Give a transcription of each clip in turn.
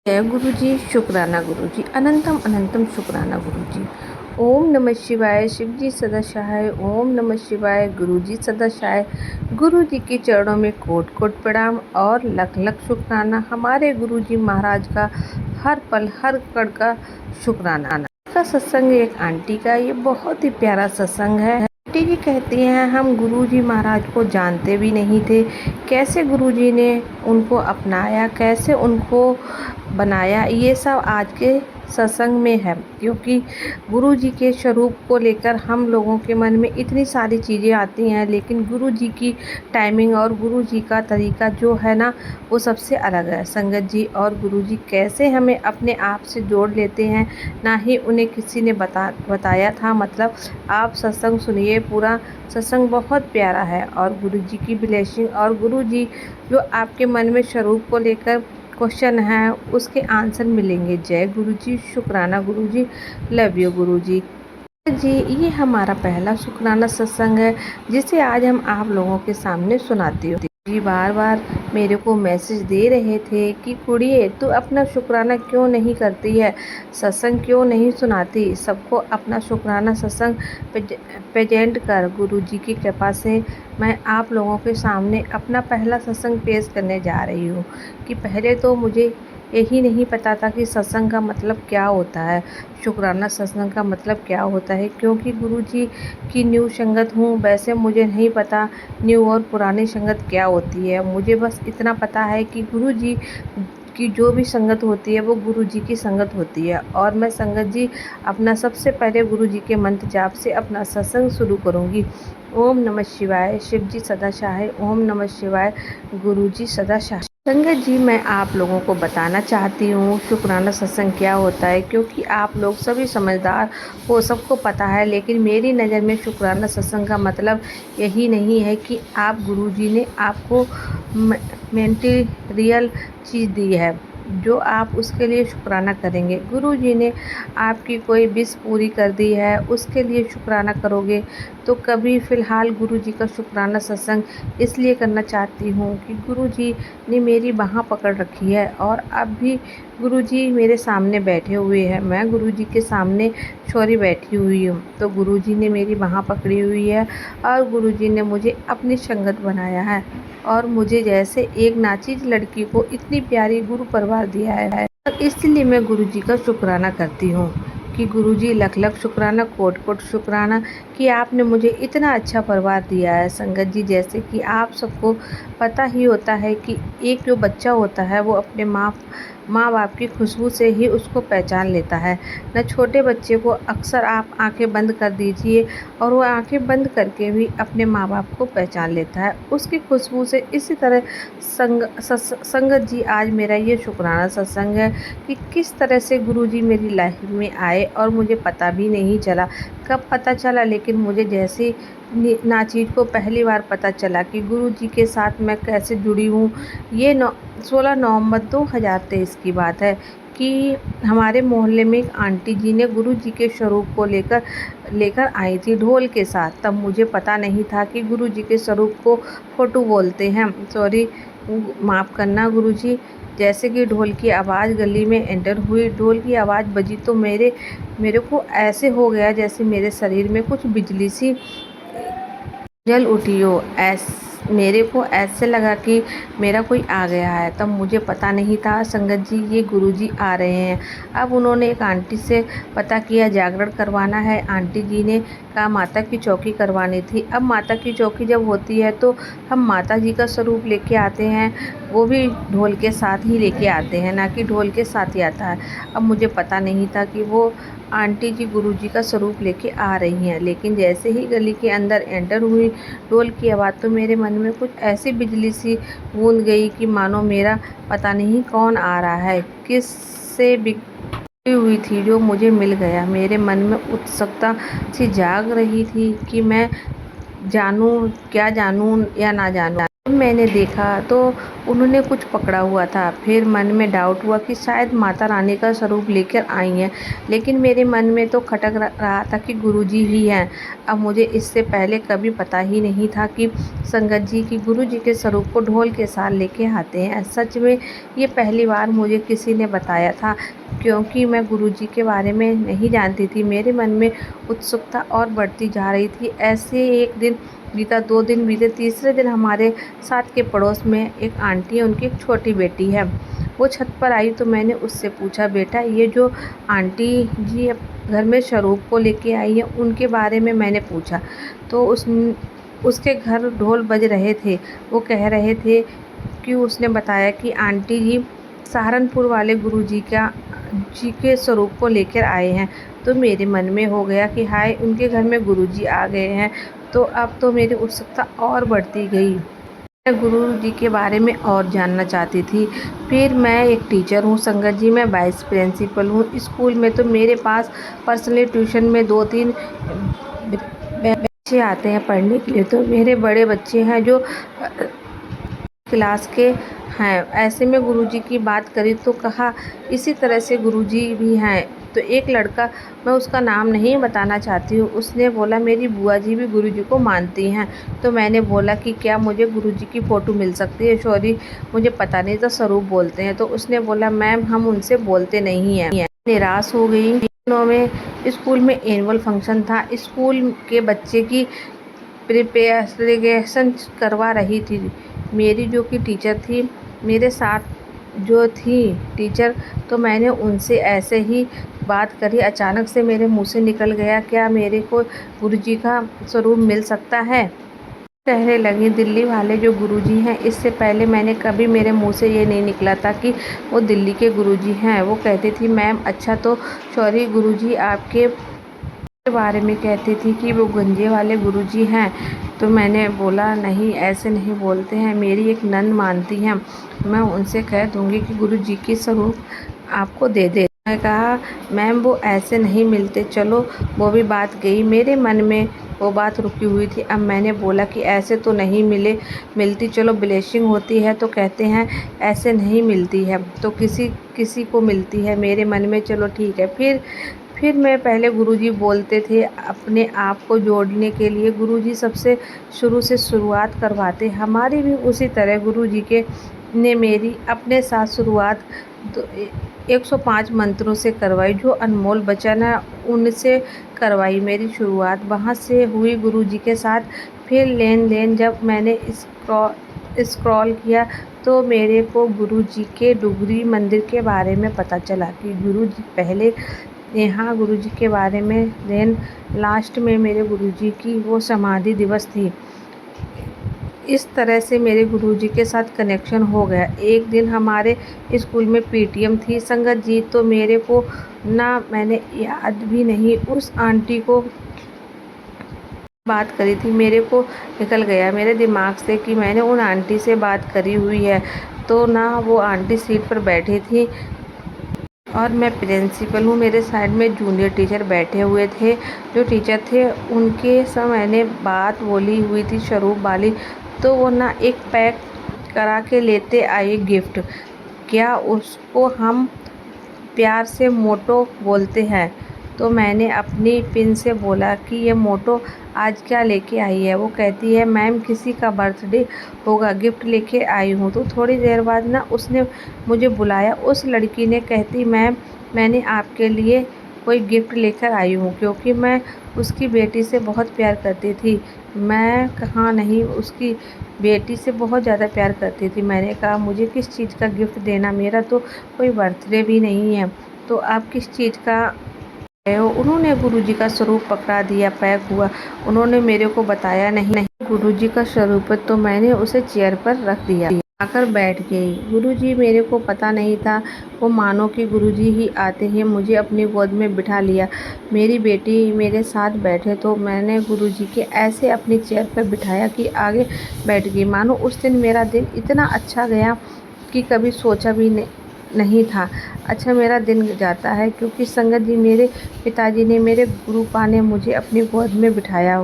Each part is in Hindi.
जय गुरु जी, शुक्राना गुरु जी, अनंतम अनंतम शुक्राना गुरु जी। ओम नमः शिवाय, शिव जी सदा सहाय। ओम नमः शिवाय, गुरु जी सदा सहाय। गुरु जी के चरणों में कोट कोट प्रणाम और लख लख शुक्राना। हमारे गुरु जी महाराज का हर पल हर कण का शुक्राना। का सत्संग एक आंटी का, ये बहुत ही प्यारा सत्संग है। आंटी जी कहती हैं हम गुरु जी महाराज को जानते भी नहीं थे, कैसे गुरु जी ने उनको अपनाया, कैसे उनको बनाया, ये सब आज के सत्संग में है। क्योंकि गुरु जी के स्वरूप को लेकर हम लोगों के मन में इतनी सारी चीज़ें आती हैं, लेकिन गुरु जी की टाइमिंग और गुरु जी का तरीका जो है ना, वो सबसे अलग है। संगत जी और गुरु जी कैसे हमें अपने आप से जोड़ लेते हैं, ना ही उन्हें किसी ने बताया था। मतलब आप सत्संग सुनिए, पूरा सत्संग बहुत प्यारा है। और गुरु जी की ब्लेसिंग और गुरु जी जो आपके मन में स्वरूप को लेकर क्वेश्चन है, उसके आंसर मिलेंगे। जय गुरु जी, शुक्राना गुरु जी, लव यू गुरु जी। जी, ये हमारा पहला शुक्राना सत्संग है, जिसे आज हम आप लोगों के सामने सुनाती हूँ। जी बार बार मेरे को मैसेज दे रहे थे कि कुड़िए तू अपना शुक्राना क्यों नहीं करती है, सत्संग क्यों नहीं सुनाती, सबको अपना शुक्राना सत्संग प्रेजेंट कर। गुरु जी की कृपा से मैं आप लोगों के सामने अपना पहला सत्संग पेश करने जा रही हूँ। कि पहले तो मुझे यही नहीं पता था कि सत्संग का मतलब क्या होता है, शुक्राना सत्संग का मतलब क्या होता है। क्योंकि गुरु जी की न्यू संगत हूँ, वैसे मुझे नहीं पता न्यू और पुरानी संगत क्या होती है। मुझे बस इतना पता है कि गुरु जी की जो भी संगत होती है वो गुरु जी की संगत होती है। और मैं संगत जी अपना सबसे पहले गुरु जी के मंत्र जाप से अपना सत्संग शुरू करूँगी। ओम नमः शिवाय, शिव जी सदा सहाय। ओम नमः शिवाय, गुरु जी सदा सहाय। संगत जी, मैं आप लोगों को बताना चाहती हूँ शुक्राना सत्संग क्या होता है। क्योंकि आप लोग सभी समझदार हो, सबको पता है, लेकिन मेरी नज़र में शुक्राना सत्संग का मतलब यही नहीं है कि आप गुरु जी ने आपको मटेरियल चीज़ दी है जो आप उसके लिए शुक्राना करेंगे। गुरु जी ने आपकी कोई विश पूरी कर दी है, उसके लिए शुक्राना करोगे। तो कभी फ़िलहाल गुरु जी का शुक्राना सत्संग इसलिए करना चाहती हूँ कि गुरु जी ने मेरी बाँह पकड़ रखी है और अब भी गुरु जी मेरे सामने बैठे हुए हैं। मैं गुरु जी के सामने छोरी बैठी हुई हूँ, तो गुरु जी ने मेरी बाँह पकड़ी हुई है और गुरु जी ने मुझे अपनी संगत बनाया है। और मुझे जैसे एक नाचीज लड़की को इतनी प्यारी गुरु परिवार दिया है, और इसलिए मैं गुरु जी का शुक्राना करती हूँ। कि गुरु जी लख लख शुक्राना, कोट कोट शुक्राना कि आपने मुझे इतना अच्छा परिवार दिया है। संगत जी, जैसे कि आप सबको पता ही होता है कि एक जो बच्चा होता है वो अपने माँ बाप की खुशबू से ही उसको पहचान लेता है। न छोटे बच्चे को अक्सर आप आंखें बंद कर दीजिए और वो आंखें बंद करके भी अपने माँ बाप को पहचान लेता है उसकी खुशबू से। इसी तरह संगत जी, आज मेरा ये शुक्राना सत्संग है कि किस तरह से गुरु जी मेरी लाइफ में आए और मुझे पता भी नहीं चला। कब पता चला, लेकिन मुझे जैसे नाचीज को पहली बार पता चला कि गुरु जी के साथ मैं कैसे जुड़ी हूँ। ये 16 नवंबर 2023 की बात है कि हमारे मोहल्ले में एक आंटी जी ने गुरु जी के स्वरूप को लेकर आई थी ढोल के साथ। तब मुझे पता नहीं था कि गुरु जी के स्वरूप को फोटो बोलते हैं। सॉरी, माफ़ करना गुरु जी। जैसे कि ढोल की आवाज़ गली में एंटर हुई, ढोल की आवाज़ बजी तो मेरे को ऐसे हो गया जैसे मेरे शरीर में कुछ बिजली सी जल उठी हो। मेरे को ऐसे लगा कि मेरा कोई आ गया है। तब मुझे पता नहीं था संगत जी ये गुरुजी आ रहे हैं। अब उन्होंने एक आंटी से पता किया जागरण करवाना है। आंटी जी ने कहा माता की चौकी करवानी थी। अब माता की चौकी जब होती है तो हम माता जी का स्वरूप लेके आते हैं, वो भी ढोल के साथ ही लेके आते हैं, ना कि ढोल के साथ ही आता है। अब मुझे पता नहीं था कि वो आंटी जी गुरुजी का स्वरूप लेके आ रही हैं। लेकिन जैसे ही गली के अंदर एंटर हुई ढोल की आवाज़, तो मेरे मन में कुछ ऐसी बिजली सी गूंज गई कि मानो मेरा पता नहीं कौन आ रहा है, किससे बिगड़ी हुई थी जो मुझे मिल गया। मेरे मन में उत्सुकता सी जाग रही थी कि मैं जानूं, क्या जानूं या ना जानूं। मैंने देखा तो उन्होंने कुछ पकड़ा हुआ था। फिर मन में डाउट हुआ कि शायद माता रानी का स्वरूप लेकर आई हैं, लेकिन मेरे मन में तो खटक रहा था कि गुरुजी ही हैं। अब मुझे इससे पहले कभी पता ही नहीं था कि संगत जी की गुरुजी के स्वरूप को ढोल के साथ लेके आते हैं। सच में ये पहली बार मुझे किसी ने बताया था, क्योंकि मैं गुरुजी के बारे में नहीं जानती थी। मेरे मन में उत्सुकता और बढ़ती जा रही थी। ऐसे एक दिन बीता, 2 दिन बीते, तीसरे दिन हमारे साथ के पड़ोस में एक आंटी है, उनकी एक छोटी बेटी है। वो छत पर आई तो मैंने उससे पूछा, बेटा ये जो आंटी जी घर में स्वरूप को लेके आई है, उनके बारे में मैंने पूछा तो उसके घर ढोल बज रहे थे। वो कह रहे थे कि उसने बताया कि आंटी जी सहारनपुर वाले जी के स्वरूप को लेकर आए हैं। तो मेरे मन में हो गया कि हाय, उनके घर में गुरुजी आ गए हैं। तो अब तो मेरी उत्सुकता और बढ़ती गई। मैं गुरुजी के बारे में और जानना चाहती थी। फिर मैं एक टीचर हूँ संगत जी, मैं वाइस प्रिंसिपल हूँ। स्कूल में तो मेरे पास पर्सनली ट्यूशन में 2-3 बच्चे आते हैं पढ़ने के लिए। तो मेरे बड़े बच्चे हैं जो क्लास के हैं। ऐसे में गुरुजी की बात करी तो कहा इसी तरह से गुरुजी भी हैं। तो एक लड़का, मैं उसका नाम नहीं बताना चाहती हूँ, उसने बोला मेरी बुआ जी भी गुरुजी को मानती हैं। तो मैंने बोला कि क्या मुझे गुरुजी की फ़ोटो मिल सकती है? सॉरी, मुझे पता नहीं था स्वरूप बोलते हैं। तो उसने बोला मैम हम उनसे बोलते नहीं हैं। निराश हो गई। दिनों में स्कूल में एनुअल फंक्शन था। स्कूल के बच्चे की प्रिपरेशन करवा रही थी। मेरी जो कि टीचर थी, मेरे साथ जो थी टीचर, तो मैंने उनसे ऐसे ही बात करी। अचानक से मेरे मुंह से निकल गया, क्या मेरे को गुरुजी का स्वरूप मिल सकता है? कहने लगी दिल्ली वाले जो गुरुजी हैं, इससे पहले मैंने कभी मेरे मुंह से ये नहीं निकला था कि वो दिल्ली के गुरुजी हैं। वो कहती थी मैम अच्छा, तो सॉरी गुरुजी आपके बारे में कहती थी कि वो गंजे वाले गुरुजी हैं। तो मैंने बोला नहीं, ऐसे नहीं बोलते हैं, मेरी एक नंद मानती हैं, मैं उनसे कह दूंगी कि गुरुजी की स्वरूप आपको दे दे। मैं कहा मैम वो ऐसे नहीं मिलते। चलो वो भी बात गई, मेरे मन में वो बात रुकी हुई थी। अब मैंने बोला कि ऐसे तो नहीं मिलती, चलो ब्लेसिंग होती है तो कहते हैं ऐसे नहीं मिलती है, तो किसी किसी को मिलती है। मेरे मन में चलो ठीक है। फिर मैं पहले गुरुजी बोलते थे अपने आप को जोड़ने के लिए। गुरुजी सबसे शुरू से शुरुआत करवाते, हमारी भी उसी तरह गुरुजी के ने मेरी अपने साथ शुरुआत 105 मंत्रों से करवाई। जो अनमोल वचन है उनसे करवाई मेरी शुरुआत, वहाँ से हुई गुरुजी के साथ। फिर लेन जब मैंने स्क्रॉल किया तो मेरे को गुरुजी के डुगरी मंदिर के बारे में पता चला कि गुरुजी पहले यहाँ गुरुजी के बारे में। देन लास्ट में मेरे गुरुजी की वो समाधि दिवस थी। इस तरह से मेरे गुरुजी के साथ कनेक्शन हो गया। एक दिन हमारे स्कूल में पीटीएम थी संगत जी, तो मेरे को ना, मैंने याद भी नहीं उस आंटी को बात करी थी, मेरे को निकल गया मेरे दिमाग से कि मैंने उन आंटी से बात करी हुई है। तो ना वो आंटी सीट पर बैठी थी और मैं प्रिंसिपल हूँ, मेरे साइड में जूनियर टीचर बैठे हुए थे। जो टीचर थे उनके साथ मैंने बात बोली हुई थी स्वरूप वाली। तो वो ना एक पैक करा के लेते आए गिफ्ट। क्या उसको हम प्यार से मोटो बोलते हैं। तो मैंने अपनी पिन से बोला कि ये मोटो आज क्या लेके आई है? वो कहती है मैम किसी का बर्थडे होगा, गिफ्ट लेके आई हूँ। तो थोड़ी देर बाद ना उसने मुझे बुलाया। उस लड़की ने कहती मैम मैंने आपके लिए कोई गिफ्ट लेकर आई हूँ, क्योंकि मैं उसकी बेटी से बहुत प्यार करती थी। मैं कहाँ नहीं, उसकी बेटी से बहुत ज़्यादा प्यार करती थी। मैंने कहा मुझे किस चीज़ का गिफ्ट देना, मेरा तो कोई बर्थडे भी नहीं है, तो आप किस चीज़ का है? उन्होंने गुरुजी का स्वरूप पकड़ा दिया, पैक हुआ। उन्होंने मेरे को बताया नहीं गुरुजी का स्वरूप है, तो मैंने उसे चेयर पर रख दिया, आकर बैठ गई। गुरुजी मेरे को पता नहीं था, वो मानो कि गुरुजी ही आते ही मुझे अपनी गोद में बिठा लिया। मेरी बेटी मेरे साथ बैठे तो मैंने गुरुजी के ऐसे अपनी चेयर पर बिठाया कि आगे बैठ गई। मानो उस दिन मेरा दिन इतना अच्छा गया कि कभी सोचा भी नहीं था। अच्छा मेरा दिन जाता है क्योंकि संगत जी, मेरे पिताजी ने, मेरे गुरुपा ने मुझे अपनी गोद में बिठाया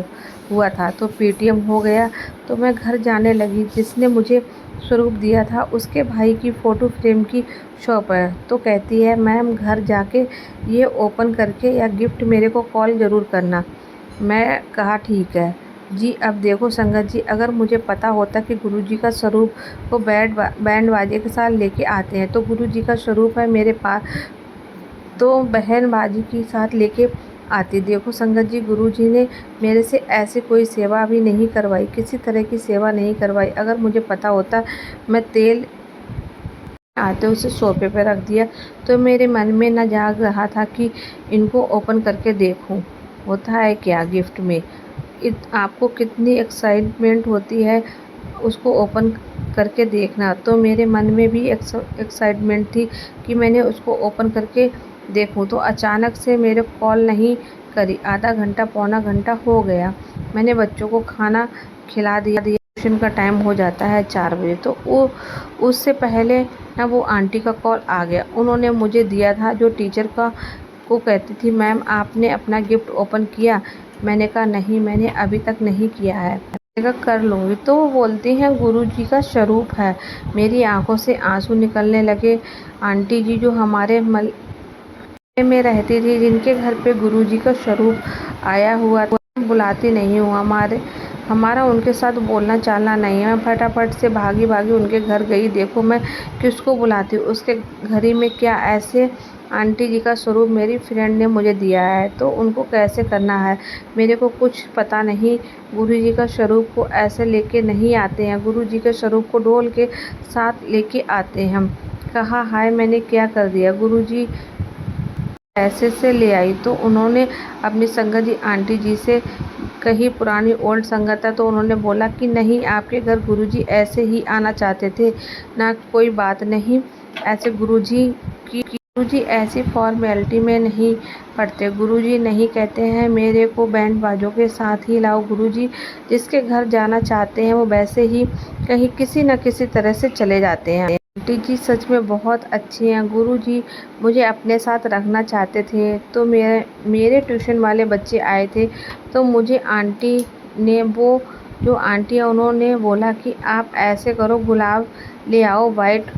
हुआ था तो पेटीएम हो गया। तो मैं घर जाने लगी, जिसने मुझे स्वरूप दिया था उसके भाई की फ़ोटो फ्रेम की शॉप है। तो कहती है, मैम घर जाके ये ओपन करके या गिफ्ट मेरे को कॉल ज़रूर करना। मैं कहा ठीक है जी। अब देखो संगत जी, अगर मुझे पता होता कि गुरुजी का स्वरूप को बैंड बाजे के साथ लेके आते हैं, तो गुरुजी का स्वरूप है मेरे पास, तो बहन बाजी के साथ लेके आती। देखो संगत जी, गुरुजी ने मेरे से ऐसी कोई सेवा भी नहीं करवाई, किसी तरह की सेवा नहीं करवाई। अगर मुझे पता होता, मैं तेल आते उसे सोफे पे रख दिया। तो मेरे मन में न जाग रहा था कि इनको ओपन करके देखूं होता है क्या गिफ्ट में। आपको कितनी एक्साइटमेंट होती है उसको ओपन करके देखना। तो मेरे मन में भी एक्साइटमेंट थी कि मैंने उसको ओपन करके देखूं। तो अचानक से मेरे कॉल नहीं करी। आधा घंटा पौना घंटा हो गया। मैंने बच्चों को खाना खिला दिया। ट्यूशन का टाइम हो जाता है 4 बजे। तो वो उससे पहले ना वो आंटी का कॉल आ गया। उन्होंने मुझे दिया था, जो टीचर का को कहती थी, मैम आपने अपना गिफ्ट ओपन किया? मैंने कहा नहीं, मैंने अभी तक नहीं किया है, मैंने कहा कर लूँगी। तो वो बोलती हैं, गुरुजी का स्वरूप है। मेरी आंखों से आंसू निकलने लगे। आंटी जी जो हमारे में रहती थी, जिनके घर पे गुरुजी का स्वरूप आया हुआ था, बुलाती नहीं हूँ। हमारा उनके साथ बोलना चालना नहीं है। मैं फटाफट से भागी भागी उनके घर गई। देखो मैं किसको बुलाती हूँ, उसके घर ही में क्या ऐसे आंटी जी का स्वरूप मेरी फ्रेंड ने मुझे दिया है, तो उनको कैसे करना है मेरे को कुछ पता नहीं। गुरु जी का स्वरूप को ऐसे लेके नहीं आते हैं, गुरु जी के स्वरूप को ढोल के साथ लेके आते हैं। हम कहा हाय मैंने क्या कर दिया, गुरु जी ऐसे से ले आई। तो उन्होंने अपनी संगत जी आंटी जी से कही, पुरानी ओल्ड संगत है, तो उन्होंने बोला कि नहीं, आपके घर गुरुजी ऐसे ही आना चाहते थे ना, कोई बात नहीं। ऐसे गुरुजी ऐसी फॉर्मेलिटी में नहीं पड़ते। गुरुजी नहीं कहते हैं मेरे को बैंड बाजों के साथ ही लाओ। गुरुजी जिसके घर जाना चाहते हैं वो वैसे ही कहीं किसी न किसी तरह से चले जाते हैं। आंटी जी सच में बहुत अच्छी हैं। गुरुजी मुझे अपने साथ रखना चाहते थे। तो मेरे ट्यूशन वाले बच्चे आए थे, तो मुझे आंटी ने, वो जो आंटी है, उन्होंने बोला कि आप ऐसे करो, गुलाब ले आओ, वाइट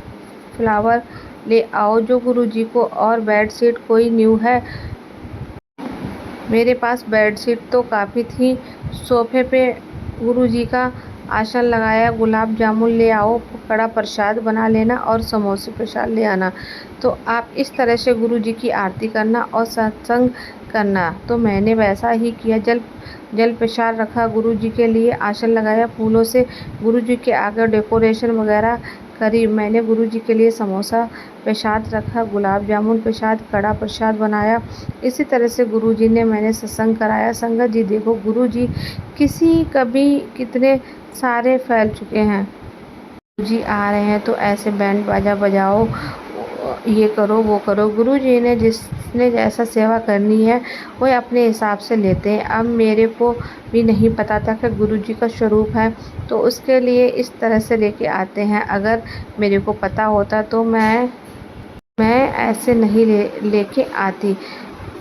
फ्लावर ले आओ जो गुरुजी को, और बेडशीट कोई न्यू है? मेरे पास बेडशीट तो काफ़ी थी। सोफे पे गुरुजी का आसन लगाया। गुलाब जामुन ले आओ, कड़ा प्रसाद बना लेना और समोसे प्रसाद ले आना। तो आप इस तरह से गुरुजी की आरती करना और सत्संग करना। तो मैंने वैसा ही किया। जल प्रसाद रखा, गुरुजी के लिए आसन लगाया, फूलों से गुरुजी के आगे डेकोरेशन वगैरह करी। मैंने गुरुजी के लिए समोसा प्रसाद रखा, गुलाब जामुन प्रसाद, कड़ा प्रसाद बनाया। इसी तरह से गुरुजी ने मैंने सत्संग कराया। संगत जी देखो, गुरुजी कभी कितने सारे फैल चुके हैं। गुरुजी आ रहे हैं तो ऐसे बैंड बाजा बजाओ, ये करो वो करो। गुरुजी ने जिसने जैसा सेवा करनी है वो अपने हिसाब से लेते हैं। अब मेरे को भी नहीं पता था कि गुरुजी का स्वरूप है, तो उसके लिए इस तरह से लेके आते हैं। अगर मेरे को पता होता तो मैं ऐसे नहीं लेके आती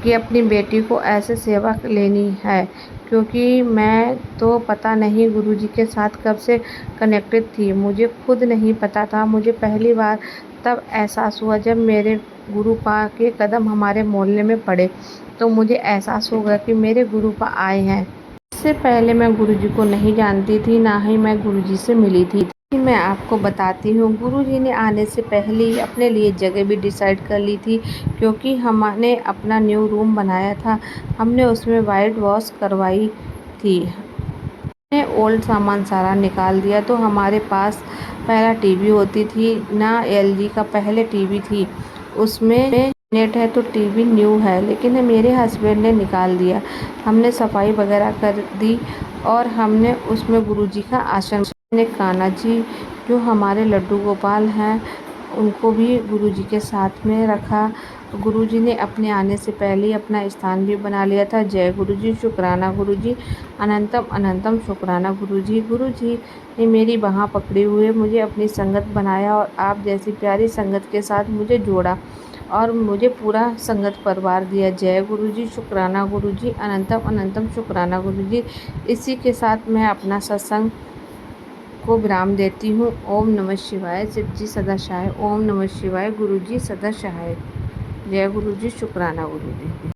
कि अपनी बेटी को ऐसे सेवा लेनी है, क्योंकि मैं तो पता नहीं गुरुजी के साथ कब से कनेक्टेड थी, मुझे खुद नहीं पता था। मुझे पहली बार तब एहसास हुआ जब मेरे गुरुपा के कदम हमारे मोहल्ले में पड़े, तो मुझे एहसास हो गया कि मेरे गुरुपा आए हैं। इससे पहले मैं गुरुजी को नहीं जानती थी, ना ही मैं गुरुजी से मिली थी। मैं आपको बताती हूँ, गुरुजी ने आने से पहले ही अपने लिए जगह भी डिसाइड कर ली थी, क्योंकि हमने अपना न्यू रूम बनाया था। हमने उसमें वाइट वॉश करवाई थी। हमने ओल्ड सामान सारा निकाल दिया। तो हमारे पास पहला टीवी होती थी ना, एलजी का पहले टीवी थी, उसमें नेट है तो टीवी न्यू है, लेकिन मेरे हस्बैंड ने निकाल दिया। हमने सफाई वगैरह कर दी और हमने उसमें गुरुजी का आसन, कान्हा जी जो हमारे लड्डू गोपाल हैं उनको भी गुरुजी के साथ में रखा। गुरुजी ने अपने आने से पहले ही अपना स्थान भी बना लिया था। जय गुरुजी, शुक्राना गुरुजी, अनंतम अनंतम शुक्राना गुरुजी। गुरुजी ने मेरी बाँह पकड़े हुए मुझे अपनी संगत बनाया और आप जैसी प्यारी संगत के साथ मुझे जोड़ा। और मुझे पूरा संगत परिवार दिया। जय गुरु जी, शुक्राना गुरु जी, अनंतम अनंतम शुक्राना गुरु जी। इसी के साथ मैं अपना सत्संग को विराम देती हूँ। ओम नमः शिवाय। शिव जी सदा सहाय। ओम नमः शिवाय। गुरु जी सदा सहाय। जय गुरु जी, शुक्राना गुरु जी।